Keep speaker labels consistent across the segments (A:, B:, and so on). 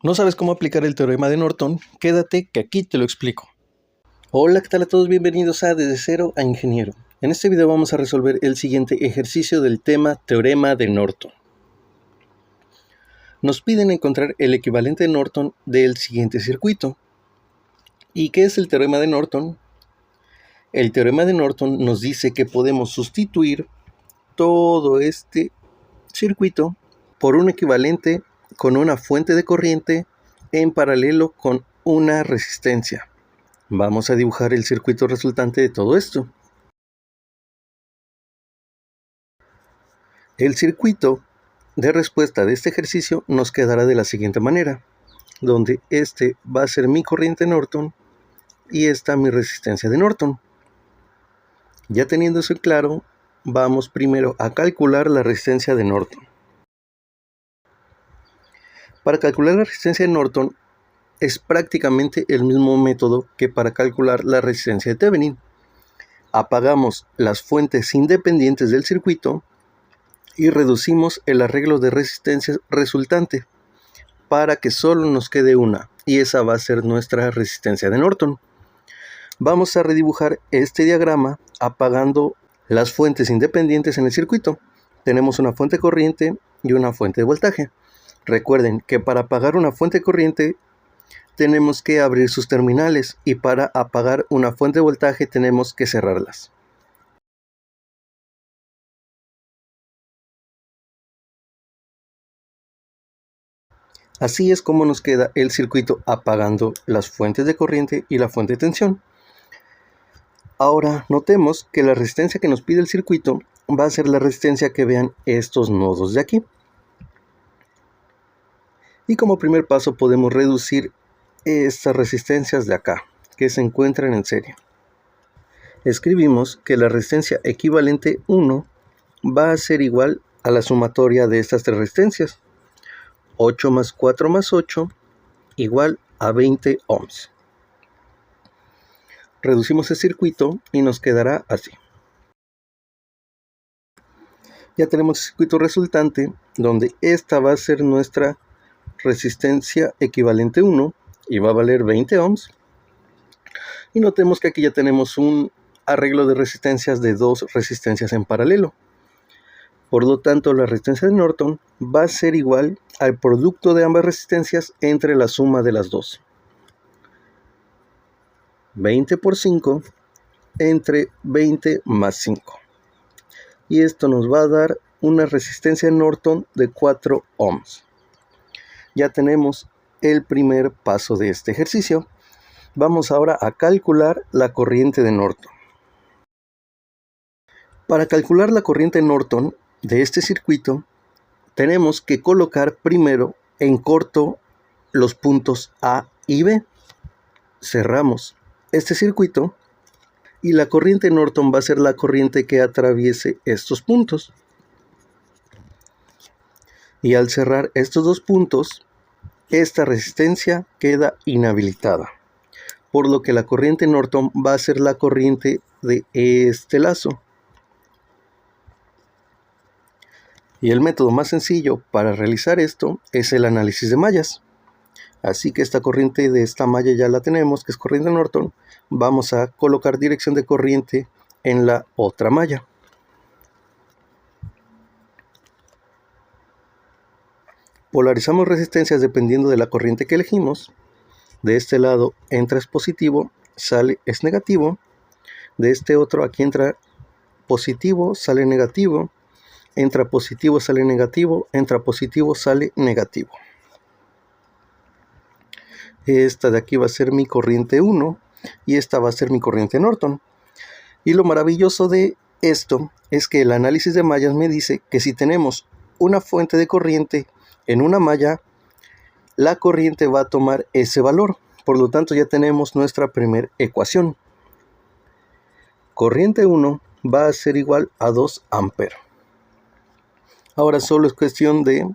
A: ¿No sabes cómo aplicar el teorema de Norton? Quédate que aquí te lo explico. Hola, ¿qué tal a todos? Bienvenidos a Desde Cero a Ingeniero. En este video vamos a resolver el siguiente ejercicio del tema teorema de Norton. Nos piden encontrar el equivalente de Norton del siguiente circuito. ¿Y qué es el teorema de Norton? El teorema de Norton nos dice que podemos sustituir todo este circuito por un equivalente con una fuente de corriente en paralelo con una resistencia. Vamos a dibujar el circuito resultante de todo esto. El circuito de respuesta de este ejercicio nos quedará de la siguiente manera, donde este va a ser mi corriente Norton y esta mi resistencia de Norton. Ya teniendo eso claro, vamos primero a calcular la resistencia de Norton. Para calcular la resistencia de Norton es prácticamente el mismo método que para calcular la resistencia de Thevenin. Apagamos las fuentes independientes del circuito y reducimos el arreglo de resistencia resultante para que solo nos quede una, y esa va a ser nuestra resistencia de Norton. Vamos a redibujar este diagrama apagando las fuentes independientes en el circuito. Tenemos una fuente corriente y una fuente de voltaje. Recuerden que para apagar una fuente corriente tenemos que abrir sus terminales y para apagar una fuente de voltaje tenemos que cerrarlas. Así es como nos queda el circuito apagando las fuentes de corriente y la fuente de tensión. Ahora notemos que la resistencia que nos pide el circuito va a ser la resistencia que vean estos nodos de aquí. Y como primer paso podemos reducir estas resistencias de acá, que se encuentran en serie. Escribimos que la resistencia equivalente 1 va a ser igual a la sumatoria de estas tres resistencias. 8 más 4 más 8 igual a 20 ohms. Reducimos el circuito y nos quedará así. Ya tenemos el circuito resultante donde esta va a ser nuestra resistencia equivalente 1 y va a valer 20 ohms. Y notemos que aquí ya tenemos un arreglo de resistencias de dos resistencias en paralelo. Por lo tanto, la resistencia de Norton va a ser igual al producto de ambas resistencias entre la suma de las dos. 20 por 5 entre 20 más 5. Y esto nos va a dar una resistencia de Norton de 4 ohms. Ya tenemos el primer paso de este ejercicio. Vamos ahora a calcular la corriente de Norton. Para calcular la corriente de Norton de este circuito, tenemos que colocar primero en corto los puntos A y B. Cerramos este circuito y la corriente de Norton va a ser la corriente que atraviese estos puntos. Y al cerrar estos dos puntos, esta resistencia queda inhabilitada, por lo que la corriente Norton va a ser la corriente de este lazo. Y el método más sencillo para realizar esto es el análisis de mallas. Así que esta corriente de esta malla ya la tenemos, que es corriente Norton. Vamos a colocar dirección de corriente en la otra malla. Polarizamos resistencias dependiendo de la corriente que elegimos. De este lado entra es positivo, sale es negativo. De este otro aquí entra positivo, sale negativo. Entra positivo, sale negativo. Entra positivo, sale negativo. Esta de aquí va a ser mi corriente 1 y esta va a ser mi corriente Norton. Y lo maravilloso de esto es que el análisis de mallas me dice que si tenemos una fuente de corriente en una malla, la corriente va a tomar ese valor. Por lo tanto, ya tenemos nuestra primera ecuación. Corriente 1 va a ser igual a 2 amperes. Ahora solo es cuestión de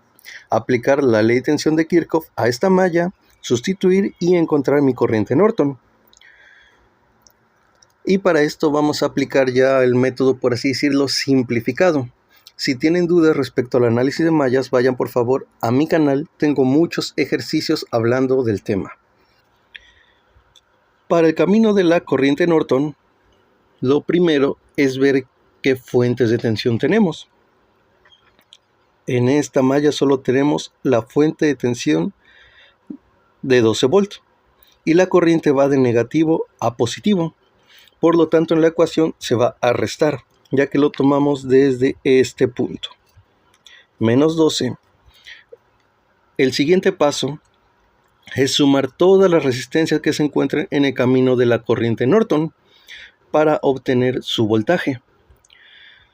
A: aplicar la ley de tensión de Kirchhoff a esta malla, sustituir y encontrar mi corriente Norton. Y para esto vamos a aplicar ya el método, por así decirlo, simplificado. Si tienen dudas respecto al análisis de mallas, vayan por favor a mi canal, tengo muchos ejercicios hablando del tema. Para el camino de la corriente Norton, lo primero es ver qué fuentes de tensión tenemos. En esta malla solo tenemos la fuente de tensión de 12 volts y la corriente va de negativo a positivo. Por lo tanto, en la ecuación se va a restar, ya que lo tomamos desde este punto. Menos 12. El siguiente paso es sumar todas las resistencias que se encuentren en el camino de la corriente Norton para obtener su voltaje.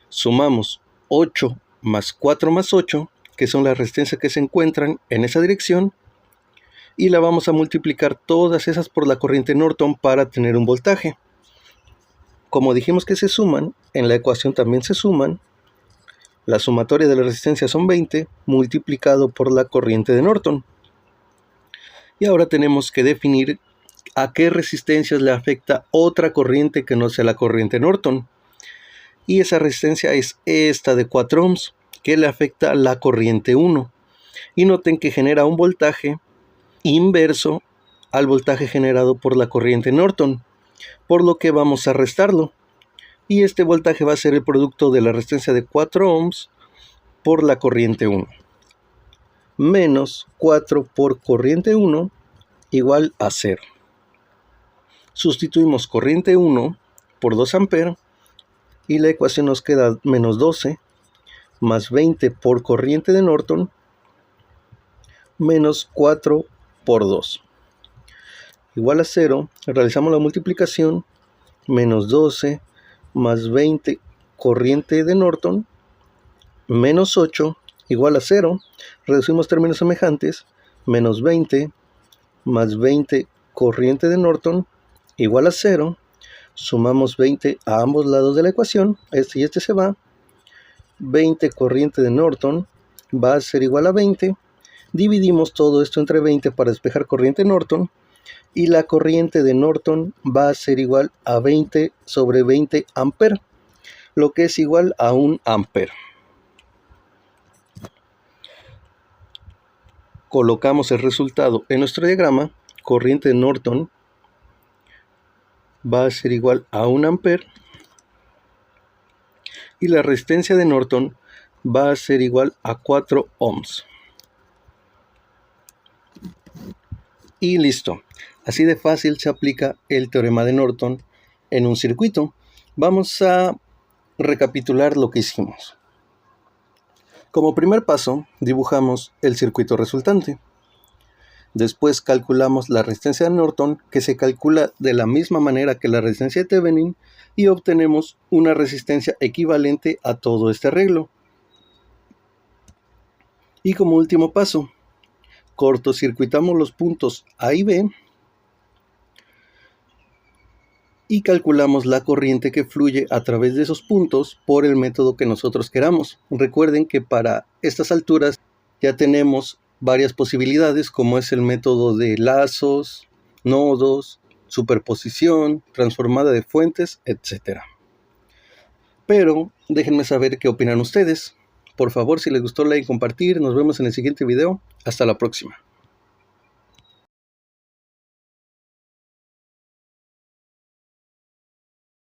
A: Sumamos 8 más 4 más 8, que son las resistencias que se encuentran en esa dirección, y la vamos a multiplicar todas esas por la corriente Norton para tener un voltaje. Como dijimos que se suman, en la ecuación también se suman. La sumatoria de la resistencia son 20 multiplicado por la corriente de Norton. Y ahora tenemos que definir a qué resistencias le afecta otra corriente que no sea la corriente Norton. Y esa resistencia es esta de 4 ohms, que le afecta a la corriente 1. Y noten que genera un voltaje inverso al voltaje generado por la corriente Norton, por lo que vamos a restarlo. Y este voltaje va a ser el producto de la resistencia de 4 ohms por la corriente 1. Menos 4 por corriente 1 igual a 0. Sustituimos corriente 1 por 2 amperes y la ecuación nos queda menos 12 más 20 por corriente de Norton menos 4 por 2 igual a 0. Realizamos la multiplicación. Menos 12 más 20 corriente de Norton menos 8 igual a 0. Reducimos términos semejantes. Menos 20 más 20 corriente de Norton igual a 0. Sumamos 20 a ambos lados de la ecuación. Este y este se va. 20 corriente de Norton va a ser igual a 20. Dividimos todo esto entre 20 para despejar corriente Norton. Y la corriente de Norton va a ser igual a 20 sobre 20 amperes, lo que es igual a 1 ampere. Colocamos el resultado en nuestro diagrama. Corriente de Norton va a ser igual a 1 ampere y la resistencia de Norton va a ser igual a 4 ohms. Y listo. Así de fácil se aplica el teorema de Norton en un circuito. Vamos a recapitular lo que hicimos. Como primer paso, dibujamos el circuito resultante. Después calculamos la resistencia de Norton, que se calcula de la misma manera que la resistencia de Thevenin, y obtenemos una resistencia equivalente a todo este arreglo. Y como último paso, cortocircuitamos los puntos A y B y calculamos la corriente que fluye a través de esos puntos por el método que nosotros queramos. Recuerden que para estas alturas ya tenemos varias posibilidades, como es el método de lazos, nodos, superposición, transformada de fuentes, etc. Pero déjenme saber qué opinan ustedes. Por favor, si les gustó, like y compartir. Nos vemos en el siguiente video. Hasta la próxima.